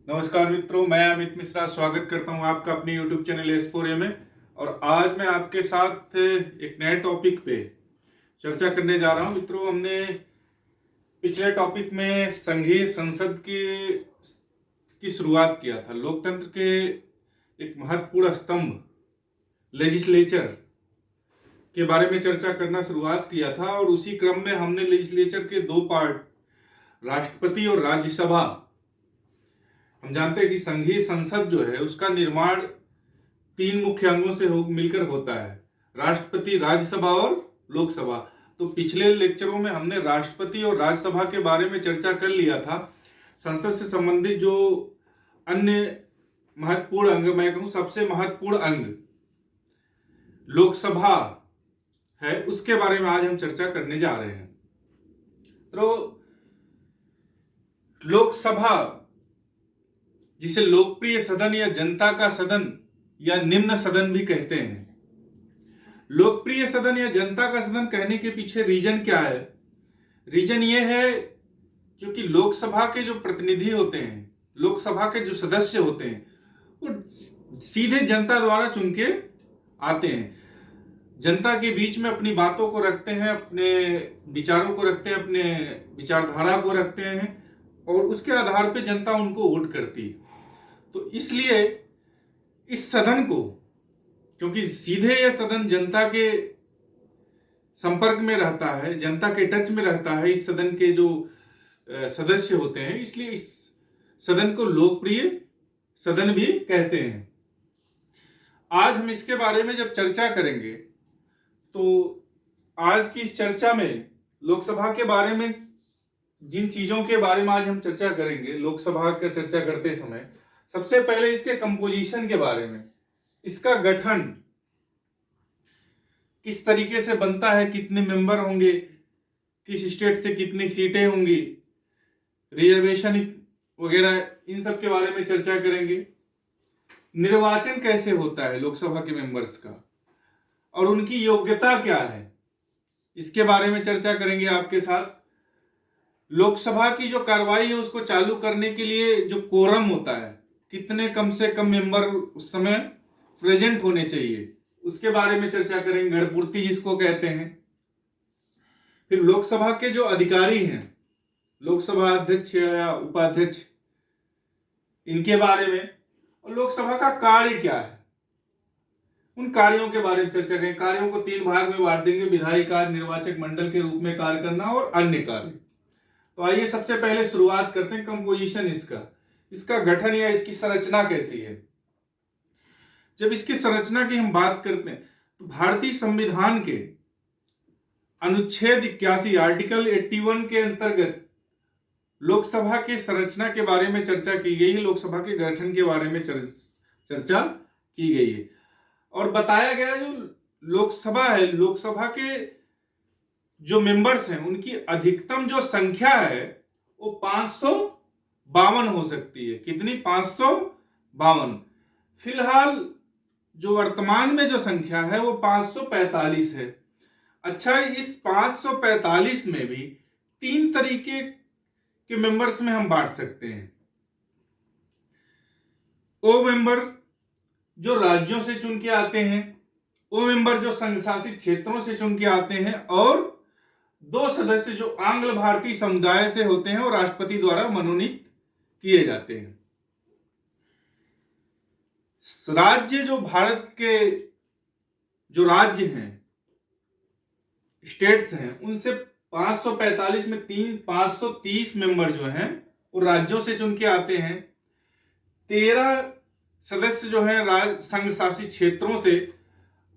नमस्कार मित्रों, मैं अमित मिश्रा स्वागत करता हूं आपका अपने YouTube चैनल S4A में। और आज मैं आपके साथ एक नए टॉपिक पे चर्चा करने जा रहा हूं। मित्रों, हमने पिछले टॉपिक में संघीय संसद की शुरुआत किया था। लोकतंत्र के एक महत्वपूर्ण स्तंभ लेजिस्लेचर के बारे में चर्चा करना शुरुआत किया था और उसी क्रम में हमने लेजिस्लेचर के दो पार्ट, राष्ट्रपति और राज्यसभा, हम जानते हैं कि संघीय संसद जो है उसका निर्माण तीन मुख्य अंगों से मिलकर होता है, राष्ट्रपति, राज्यसभा और लोकसभा। तो पिछले लेक्चरों में हमने राष्ट्रपति और राज्यसभा के बारे में चर्चा कर लिया था। संसद से संबंधित जो अन्य महत्वपूर्ण अंग, मैं कहूं सबसे महत्वपूर्ण अंग लोकसभा है, उसके बारे में आज हम चर्चा करने जा रहे हैं। तो लोकसभा, जिसे लोकप्रिय सदन या जनता का सदन या निम्न सदन भी कहते हैं। लोकप्रिय सदन या जनता का सदन कहने के पीछे रीजन क्या है? रीजन ये है क्योंकि लोकसभा के जो प्रतिनिधि होते हैं, लोकसभा के जो सदस्य होते हैं, वो सीधे जनता द्वारा चुन के आते हैं। जनता के बीच में अपनी बातों को रखते हैं, अपने विचारों को रखते हैं, अपने विचारधारा को रखते हैं और उसके आधार पे जनता उनको वोट करती है। तो इसलिए इस सदन को, क्योंकि सीधे यह सदन जनता के संपर्क में रहता है, जनता के टच में रहता है, इस सदन के जो सदस्य होते हैं, इसलिए इस सदन को लोकप्रिय सदन भी कहते हैं। आज हम इसके बारे में जब चर्चा करेंगे तो आज की इस चर्चा में लोकसभा के बारे में, जिन चीजों के बारे में आज हम चर्चा करेंगे लोकसभा का चर्चा करते समय, सबसे पहले इसके कंपोजिशन के बारे में, इसका गठन किस तरीके से बनता है, कितने मेंबर होंगे, किस स्टेट से कितनी सीटें होंगी, रिजर्वेशन वगैरह, इन सब के बारे में चर्चा करेंगे। निर्वाचन कैसे होता है लोकसभा के मेंबर्स का और उनकी योग्यता क्या है, इसके बारे में चर्चा करेंगे आपके साथ। लोकसभा की जो कार्रवाई है उसको चालू करने के लिए जो कोरम होता है, कितने कम से कम मेंबर उस समय प्रेजेंट होने चाहिए, उसके बारे में चर्चा करेंगे, गणपूर्ति जिसको कहते हैं। फिर लोकसभा के जो अधिकारी हैं, लोकसभा अध्यक्ष या उपाध्यक्ष, इनके बारे में, और लोकसभा का कार्य क्या है, उन कार्यों के बारे में चर्चा करेंगे। कार्यों को तीन भाग में बांट देंगे, विधायी कार्य, निर्वाचक मंडल के रूप में कार्य करना और अन्य कार्य। तो आइए सबसे पहले शुरुआत करते हैं कंपोजिशन इसका गठन या इसकी संरचना कैसी है। जब इसकी संरचना की हम बात करते हैं तो भारतीय संविधान के अनुच्छेद 81 आर्टिकल 81 के अंतर्गत लोकसभा के संरचना के बारे में चर्चा की गई है, लोकसभा के गठन के बारे में चर्चा की गई है और बताया गया जो लोकसभा है, लोकसभा के जो मेंबर्स हैं उनकी अधिकतम जो संख्या है वो 552 हो सकती है। कितनी? 552। फिलहाल जो वर्तमान में जो संख्या है वो 545 है। अच्छा, इस 545 में भी तीन तरीके के मेंबर्स में हम बांट सकते हैं। वो मेंबर जो राज्यों से चुन के आते हैं, वो मेंबर जो संघ शासित क्षेत्रों से चुन के आते हैं, और दो सदस्य जो आंग्ल भारतीय समुदाय से होते हैं और राष्ट्रपति द्वारा मनोनीत किए जाते हैं। राज्य, जो भारत के जो राज्य हैं, स्टेट्स हैं, उनसे 545 में 530 मेंबर जो हैं वो राज्यों से चुन के आते हैं। 13 सदस्य जो हैं संघ शासित क्षेत्रों से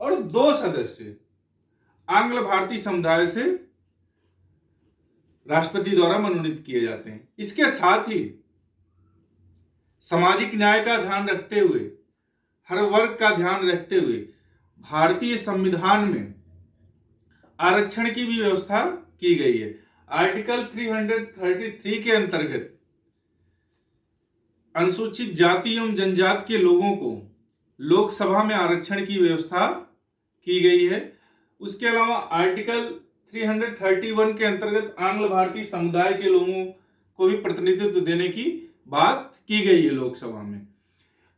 और दो सदस्य आंग्ल भारतीय समुदाय से राष्ट्रपति द्वारा मनोनीत किए जाते हैं। इसके साथ ही सामाजिक न्याय का ध्यान रखते हुए, हर वर्ग का ध्यान रखते हुए भारतीय संविधान में आरक्षण की भी व्यवस्था की गई है। आर्टिकल 333 के अंतर्गत अनुसूचित जाति एवं जनजाति के लोगों को लोकसभा में आरक्षण की व्यवस्था की गई है। उसके अलावा आर्टिकल 331 के अंतर्गत आंग्ल भारतीय समुदाय के लोगों को भी प्रतिनिधित्व देने की बात की गई है लोकसभा में।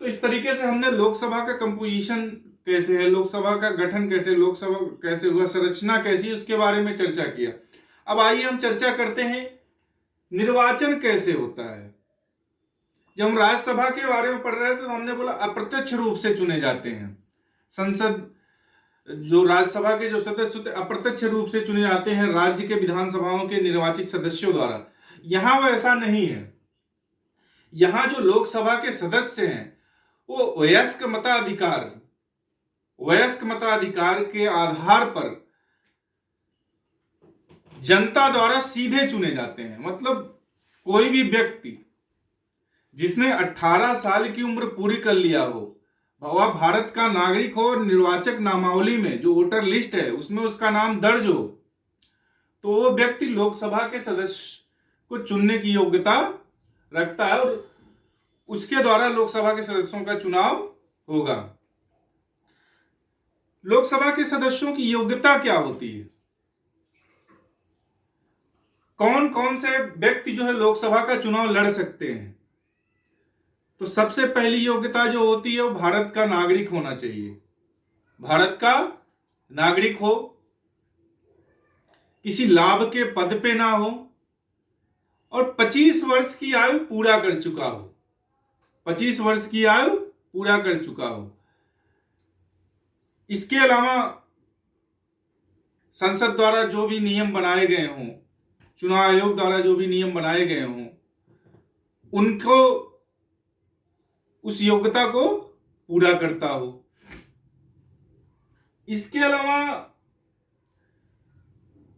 तो इस तरीके से हमने लोकसभा का कंपोजिशन कैसे है, लोकसभा का गठन कैसे, लोकसभा कैसे हुआ, संरचना कैसी, उसके बारे में चर्चा किया। अब आइए हम चर्चा करते हैं निर्वाचन कैसे होता है। जब हम राज्यसभा के बारे में पढ़ रहे थे तो हमने बोला अप्रत्यक्ष रूप से चुने जाते हैं। संसद जो राज्यसभा के जो सदस्य होते अप्रत्यक्ष रूप से चुने जाते हैं राज्य के विधानसभाओं के निर्वाचित सदस्यों द्वारा। यहां वैसा नहीं है। यहां जो लोकसभा के सदस्य हैं वो वयस्क मताधिकार के आधार पर जनता द्वारा सीधे चुने जाते हैं। मतलब कोई भी व्यक्ति जिसने 18 साल की उम्र पूरी कर लिया हो, वह भारत का नागरिक हो और निर्वाचक नामावली में जो वोटर लिस्ट है उसमें उसका नाम दर्ज हो, तो वो व्यक्ति लोकसभा के सदस्य को चुनने की योग्यता रखता है और उसके द्वारा लोकसभा के सदस्यों का चुनाव होगा। लोकसभा के सदस्यों की योग्यता क्या होती है? कौन कौन से व्यक्ति जो है लोकसभा का चुनाव लड़ सकते हैं? तो सबसे पहली योग्यता जो होती है वो भारत का नागरिक होना चाहिए। भारत का नागरिक हो, किसी लाभ के पद पे ना हो और 25 वर्ष की आयु पूरा कर चुका हो। 25 वर्ष की आयु पूरा कर चुका हो। इसके अलावा संसद द्वारा जो भी नियम बनाए गए हों, चुनाव आयोग द्वारा जो भी नियम बनाए गए हों, उनको उस योग्यता को पूरा करता हो। इसके अलावा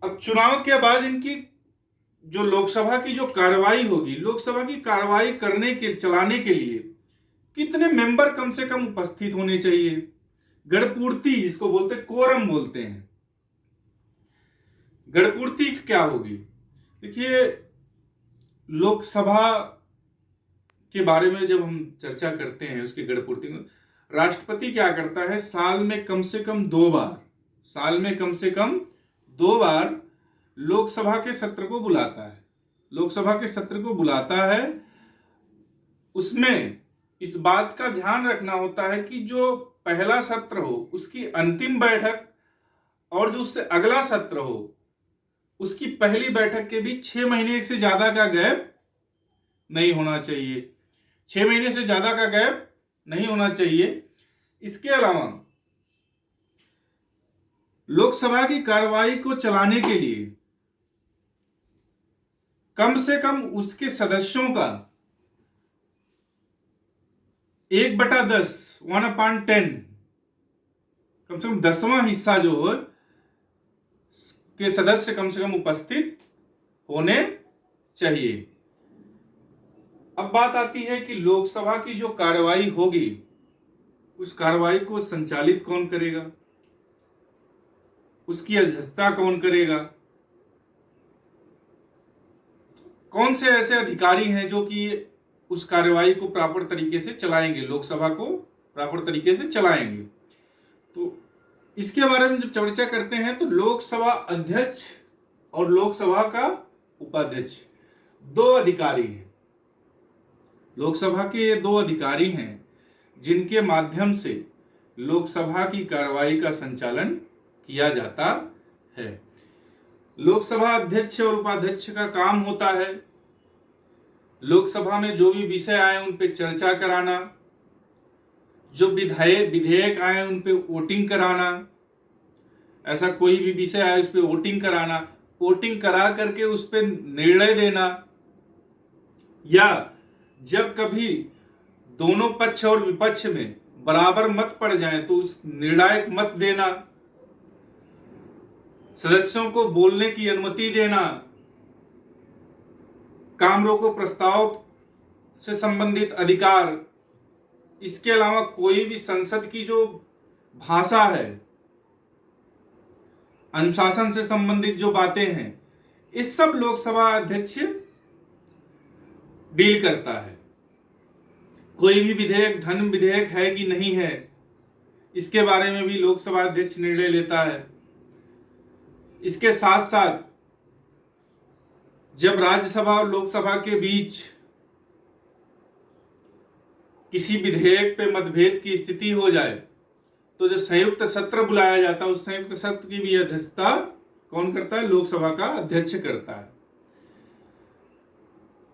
अब चुनाव के बाद इनकी जो लोकसभा की जो कार्रवाई होगी, लोकसभा की कार्रवाई चलाने के लिए कितने मेंबर कम से कम उपस्थित होने चाहिए? गणपूर्ति जिसको बोलते हैं, कोरम बोलते हैं। गणपूर्ति क्या होगी? देखिए, लोकसभा के बारे में जब हम चर्चा करते हैं उसकी गणपूर्ति में, राष्ट्रपति क्या करता है, साल में कम से कम दो बार लोकसभा के सत्र को बुलाता है। लोकसभा के सत्र को बुलाता है। उसमें इस बात का ध्यान रखना होता है कि जो पहला सत्र हो उसकी अंतिम बैठक और जो उससे अगला सत्र हो उसकी पहली बैठक के बीच 6 महीने से ज्यादा का गैप नहीं होना चाहिए। 6 महीने से ज्यादा का गैप नहीं होना चाहिए। इसके अलावा लोकसभा की कार्रवाई को चलाने के लिए कम से कम उसके सदस्यों का 1/10 1/10 कम से कम 10वां हिस्सा जो हो के सदस्य कम से कम उपस्थित होने चाहिए। अब बात आती है कि लोकसभा की जो कार्रवाई होगी उस कार्रवाई को संचालित कौन करेगा, उसकी अध्यक्षता कौन करेगा, कौन से ऐसे अधिकारी हैं जो कि उस कार्रवाई को प्रॉपर तरीके से चलाएंगे, लोकसभा को प्रॉपर तरीके से चलाएंगे। तो इसके बारे में जब चर्चा करते हैं तो लोकसभा अध्यक्ष और लोकसभा का उपाध्यक्ष 2 अधिकारी हैं। लोकसभा के ये 2 अधिकारी हैं जिनके माध्यम से लोकसभा की कार्रवाई का संचालन किया जाता है। लोकसभा अध्यक्ष और उपाध्यक्ष का काम होता है लोकसभा में जो भी विषय आए उन पे चर्चा कराना, जो विधेयक आए उन पे वोटिंग कराना, ऐसा कोई भी विषय आए उस पे वोटिंग कराना, वोटिंग करा करके उस पे निर्णय देना, या जब कभी दोनों पक्ष और विपक्ष में बराबर मत पड़ जाए तो उस निर्णायक मत देना, सदस्यों को बोलने की अनुमति देना, काम रोको प्रस्ताव से संबंधित अधिकार, इसके अलावा कोई भी संसद की जो भाषा है, अनुशासन से संबंधित जो बातें हैं, इस सब लोकसभा अध्यक्ष डील करता है। कोई भी विधेयक धन विधेयक है कि नहीं है इसके बारे में भी लोकसभा अध्यक्ष निर्णय लेता है। इसके साथ साथ जब राज्यसभा और लोकसभा के बीच किसी विधेयक पे मतभेद की स्थिति हो जाए तो जो संयुक्त सत्र बुलाया जाता है, उस संयुक्त सत्र की भी अध्यक्षता कौन करता है? लोकसभा का अध्यक्ष करता है।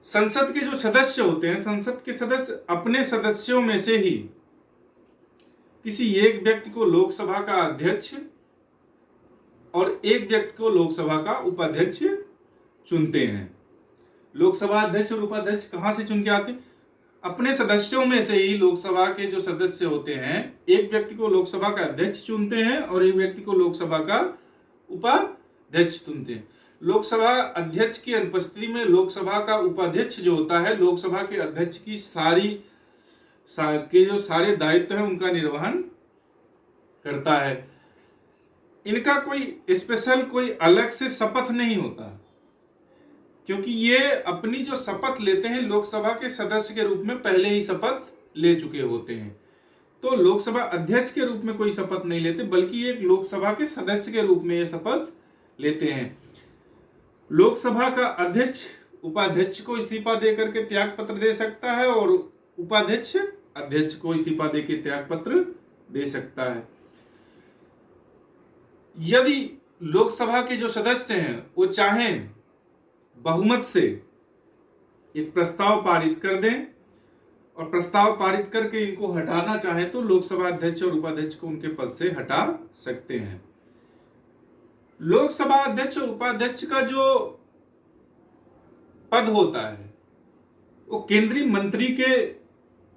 संसद के जो सदस्य होते हैं, संसद के सदस्य अपने सदस्यों में से ही किसी एक व्यक्ति को लोकसभा का अध्यक्ष और एक व्यक्ति को लोकसभा का उपाध्यक्ष चुनते हैं। लोकसभा अध्यक्ष और उपाध्यक्ष कहां से चुन के आते हैं? अपने सदस्यों में से ही लोकसभा के जो सदस्य होते हैं, एक व्यक्ति को लोकसभा का अध्यक्ष चुनते हैं और एक व्यक्ति को लोकसभा का उपाध्यक्ष चुनते हैं। लोकसभा अध्यक्ष की अनुपस्थिति में लोकसभा का उपाध्यक्ष जो होता है, लोकसभा के अध्यक्ष की जो सारे दायित्व हैं उनका निर्वहन करता है। इनका कोई स्पेशल, कोई अलग से शपथ नहीं होता, क्योंकि ये अपनी जो शपथ लेते हैं लोकसभा के सदस्य के रूप में पहले ही शपथ ले चुके होते हैं। तो लोकसभा अध्यक्ष के रूप में कोई शपथ नहीं लेते, बल्कि एक लोकसभा के सदस्य के रूप में ये शपथ लेते हैं। लोकसभा का अध्यक्ष उपाध्यक्ष को इस्तीफा देकर के त्याग पत्र दे सकता है और उपाध्यक्ष अध्यक्ष को इस्तीफा देकर त्याग पत्र दे सकता है। यदि लोकसभा के जो सदस्य हैं वो चाहें बहुमत से एक प्रस्ताव पारित कर दें और प्रस्ताव पारित करके इनको हटाना चाहें तो लोकसभा अध्यक्ष और उपाध्यक्ष को उनके पद से हटा सकते हैं। लोकसभा अध्यक्ष और उपाध्यक्ष का जो पद होता है वो केंद्रीय मंत्री के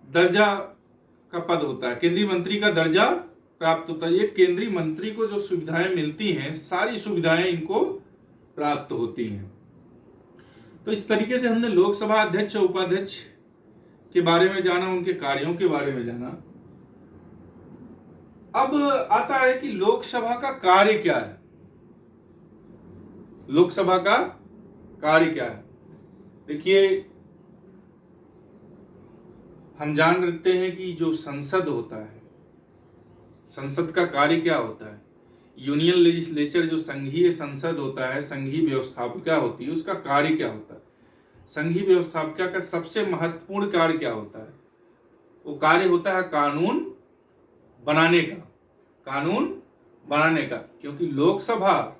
दर्जा का पद होता है, केंद्रीय मंत्री का दर्जा प्राप्त होता है। ये केंद्रीय मंत्री को जो सुविधाएं मिलती हैं, सारी सुविधाएं इनको प्राप्त होती हैं। तो इस तरीके से हमने लोकसभा अध्यक्ष और उपाध्यक्ष के बारे में जाना, उनके कार्यों के बारे में जाना। अब आता है कि लोकसभा का कार्य क्या है। लोकसभा का कार्य क्या है? देखिए, हम जान रखते हैं कि जो संसद होता है, संसद का कार्य क्या होता है। यूनियन लेजिस्लेचर, जो संघीय संसद होता है, संघीय व्यवस्थापिका होती है, उसका कार्य क्या होता है। संघीय व्यवस्थापिका का सबसे महत्वपूर्ण कार्य क्या होता है? वो कार्य होता है कानून बनाने का, कानून बनाने का। क्योंकि लोकसभा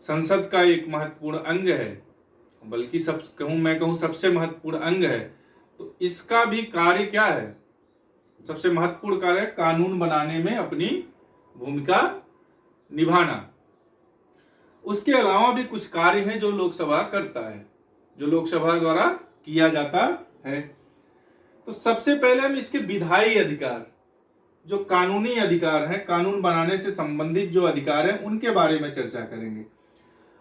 संसद का एक महत्वपूर्ण अंग है, बल्कि मैं कहूं सबसे महत्वपूर्ण अंग है। तो इसका भी कार्य क्या है? सबसे महत्वपूर्ण कार्य है कानून बनाने में अपनी भूमिका निभाना। उसके अलावा भी कुछ कार्य हैं जो लोकसभा करता है, जो लोकसभा द्वारा किया जाता है। तो सबसे पहले हम इसके विधायी अधिकार, जो कानूनी अधिकार हैं, कानून बनाने से संबंधित जो अधिकार हैं, उनके बारे में चर्चा करेंगे।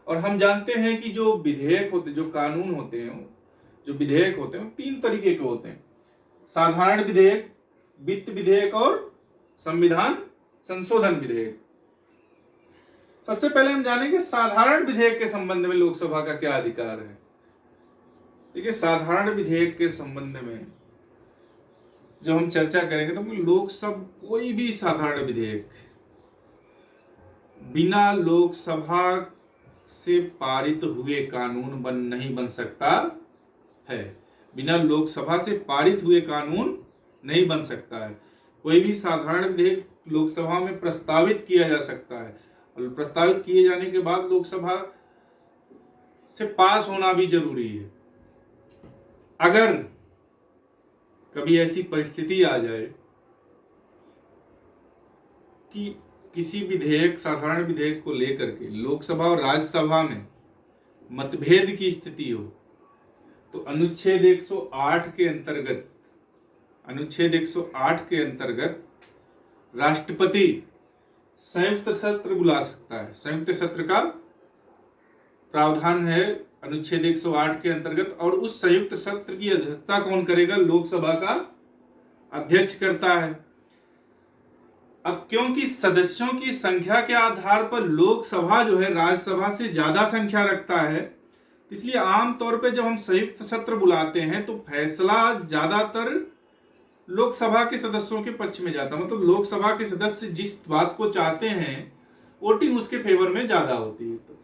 और हम जानते हैं कि जो विधेयक होते, जो कानून होते हैं, जो विधेयक होते हैं, 3 तरीके के होते हैं: साधारण विधेयक, वित्त विधेयक और संविधान संशोधन विधेयक। सबसे पहले हम जानेंगे साधारण विधेयक के संबंध में लोकसभा का क्या अधिकार है। देखिए, साधारण विधेयक के संबंध में जब हम चर्चा करेंगे तो लोकसभा कोई भी साधारण विधेयक बिना लोकसभा से पारित हुए कानून नहीं बन सकता है। बिना लोकसभा से पारित हुए कानून नहीं बन सकता है। कोई भी साधारण विधेयक लोकसभा में प्रस्तावित किया जा सकता है और प्रस्तावित किए जाने के बाद लोकसभा से पास होना भी जरूरी है। अगर कभी ऐसी परिस्थिति आ जाए कि किसी विधेयक, साधारण विधेयक को लेकर के लोकसभा और राज्यसभा में मतभेद की स्थिति हो, तो अनुच्छेद 108 के अंतर्गत, अनुच्छेद 108 के अंतर्गत राष्ट्रपति संयुक्त सत्र बुला सकता है। संयुक्त सत्र का प्रावधान है अनुच्छेद 108 के अंतर्गत। और उस संयुक्त सत्र की अध्यक्षता कौन करेगा? लोकसभा का अध्यक्ष करता है। अब क्योंकि सदस्यों की संख्या के आधार पर लोकसभा जो है राज्यसभा से ज्यादा संख्या रखता है, इसलिए आमतौर पर जब हम संयुक्त सत्र बुलाते हैं तो फैसला ज्यादातर लोकसभा के सदस्यों के पक्ष में जाता है। मतलब लोकसभा के सदस्य जिस बात को चाहते हैं, वोटिंग उसके फेवर में ज्यादा होती है। तो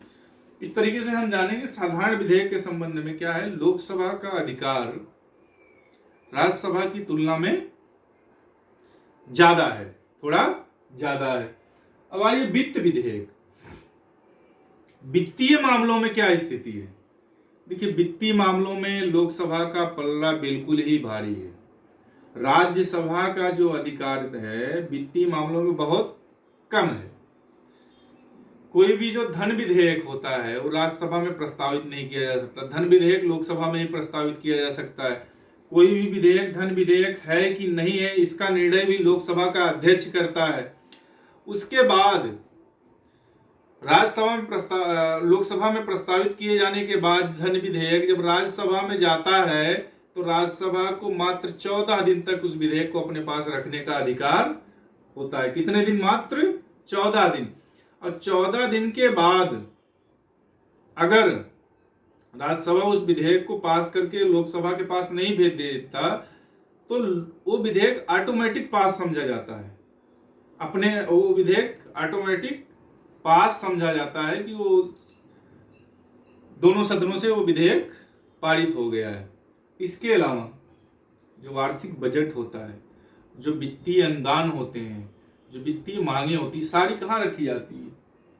इस तरीके से हम जानेंगे साधारण विधेयक के संबंध में क्या है। लोकसभा का अधिकार राज्यसभा की तुलना में ज्यादा है, थोड़ा ज्यादा है। अब आइए वित्त विधेयक। वित्तीय मामलों में क्या स्थिति है? देखिए, वित्तीय मामलों में लोकसभा का पल्ला बिल्कुल ही भारी है। राज्यसभा का जो अधिकार है वित्तीय मामलों में बहुत कम है। कोई भी जो धन विधेयक होता है वो राज्यसभा में प्रस्तावित नहीं किया जा सकता। धन विधेयक लोकसभा में ही प्रस्तावित किया जा सकता है। कोई भी विधेयक धन विधेयक है कि नहीं है, इसका निर्णय भी लोकसभा का अध्यक्ष करता है। उसके बाद राज्यसभा में लोकसभा में प्रस्तावित किए जाने के बाद धन विधेयक जब राज्यसभा में जाता है तो राज्यसभा को मात्र 14 दिन तक उस विधेयक को अपने पास रखने का अधिकार होता है। कितने दिन? मात्र 14 दिन। और 14 दिन के बाद अगर राज्यसभा उस विधेयक को पास करके लोकसभा के पास नहीं भेज देता तो वो विधेयक ऑटोमेटिक पास समझा जाता है। वो विधेयक ऑटोमेटिक पास समझा जाता है कि वो दोनों सदनों से वो विधेयक पारित हो गया है। इसके अलावा जो वार्षिक बजट होता है, जो वित्तीय अनुदान होते हैं, जो वित्तीय मांगे होती, सारी कहाँ रखी जाती है?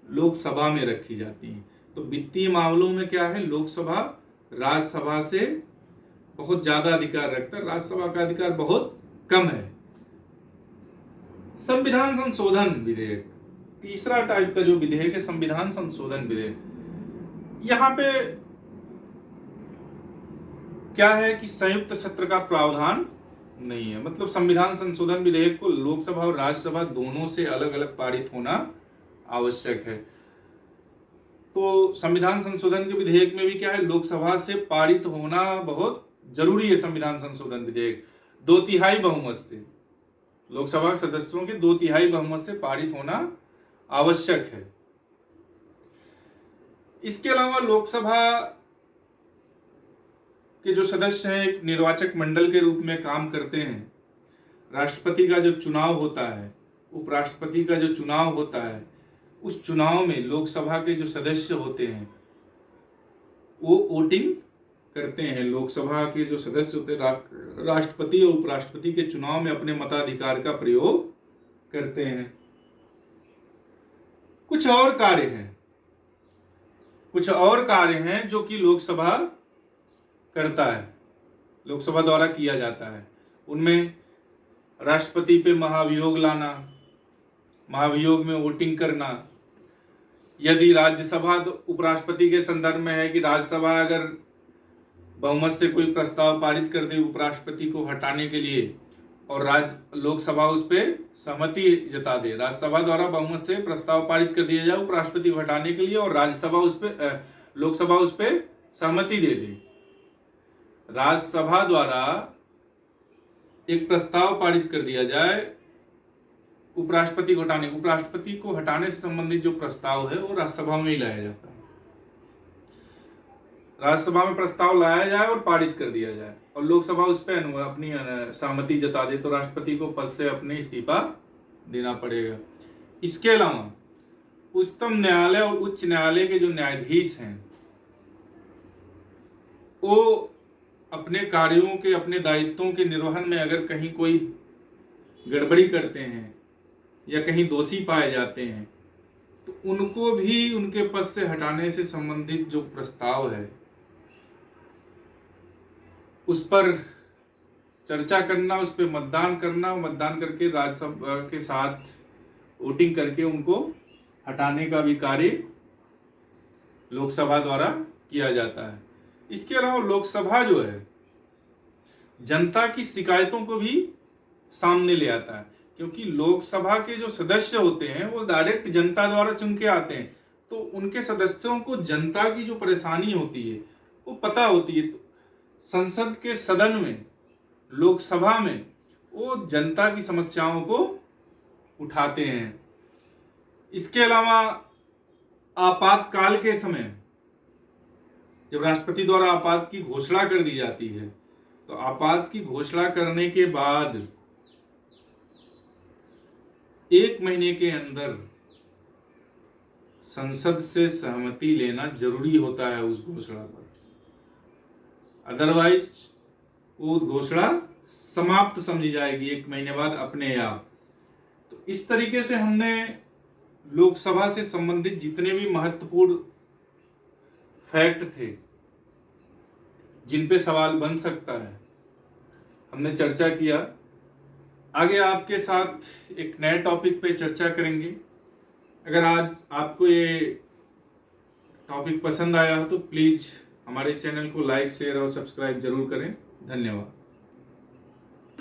लोकसभा में रखी जाती है। तो वित्तीय मामलों में क्या है, लोकसभा राज्यसभा से बहुत ज्यादा अधिकार रखता है, राज्यसभा का अधिकार बहुत कम है। संविधान संशोधन विधेयक, तीसरा टाइप का जो विधेयक है संविधान संशोधन विधेयक। यहां पे क्या है कि संयुक्त सत्र का प्रावधान नहीं है। मतलब संविधान संशोधन विधेयक को लोकसभा और राज्यसभा दोनों से अलग अलग पारित होना आवश्यक है। तो संविधान संशोधन के विधेयक में भी क्या है, लोकसभा से पारित होना बहुत जरूरी है। संविधान संशोधन विधेयक 2/3 बहुमत से, लोकसभा के सदस्यों के 2/3 बहुमत से पारित होना आवश्यक है। इसके अलावा लोकसभा के जो सदस्य हैं एक निर्वाचक मंडल के रूप में काम करते हैं। राष्ट्रपति का जो चुनाव होता है, उपराष्ट्रपति का जो चुनाव होता है, उस चुनाव में लोकसभा के जो सदस्य होते हैं वो वोटिंग करते हैं। लोकसभा के जो सदस्य होते हैं राष्ट्रपति और उपराष्ट्रपति के चुनाव में अपने मताधिकार का प्रयोग करते हैं। कुछ और कार्य हैं जो कि लोकसभा करता है, लोकसभा द्वारा किया जाता है। उनमें राष्ट्रपति पे महाभियोग लाना, महाभियोग में वोटिंग करना। यदि राज्यसभा उपराष्ट्रपति के संदर्भ में है कि राज्यसभा अगर बहुमत से कोई प्रस्ताव पारित कर दे उपराष्ट्रपति को हटाने के लिए और लोकसभा उस पर सहमति जता दे, राज्यसभा द्वारा बहुमत से प्रस्ताव पारित कर दिया जाए उपराष्ट्रपति को हटाने के लिए और लोकसभा उस पर सहमति दे दे, राज्यसभा द्वारा एक प्रस्ताव पारित कर दिया जाए उपराष्ट्रपति को हटाने से संबंधित जो प्रस्ताव है वो राज्यसभा में ही लाया जाता है। राज्यसभा में प्रस्ताव लाया जाए और पारित कर दिया जाए और लोकसभा उस पर अपनी सहमति जता दे तो राष्ट्रपति को पद से अपने इस्तीफा देना पड़ेगा। इसके अलावा उच्चतम न्यायालय और उच्च न्यायालय के जो न्यायाधीश हैं वो अपने कार्यों के, अपने दायित्वों के निर्वहन में अगर कहीं कोई गड़बड़ी करते हैं या कहीं दोषी पाए जाते हैं तो उनको भी उनके पद से हटाने से संबंधित जो प्रस्ताव है उस पर चर्चा करना, उस पर मतदान करना, मतदान करके राज्यसभा के साथ वोटिंग करके उनको हटाने का भी कार्य लोकसभा द्वारा किया जाता है। इसके अलावा लोकसभा जो है जनता की शिकायतों को भी सामने ले आता है, क्योंकि लोकसभा के जो सदस्य होते हैं वो डायरेक्ट जनता द्वारा चुन के आते हैं, तो उनके सदस्यों को जनता की जो परेशानी होती है वो पता होती है। तो संसद के सदन में, लोकसभा में वो जनता की समस्याओं को उठाते हैं। इसके अलावा आपातकाल के समय जब राष्ट्रपति द्वारा आपात की घोषणा कर दी जाती है तो आपात की घोषणा करने के बाद 1 महीने के अंदर संसद से सहमति लेना जरूरी होता है उस घोषणा पर, अदरवाइज वो घोषणा समाप्त समझी जाएगी 1 महीने बाद अपने आप। तो इस तरीके से हमने लोकसभा से संबंधित जितने भी महत्वपूर्ण फैक्ट थे जिन पे सवाल बन सकता है, हमने चर्चा किया। आगे आपके साथ एक नए टॉपिक पे चर्चा करेंगे। अगर आज आपको ये टॉपिक पसंद आया हो तो प्लीज़ हमारे चैनल को लाइक, शेयर और सब्सक्राइब जरूर करें। धन्यवाद।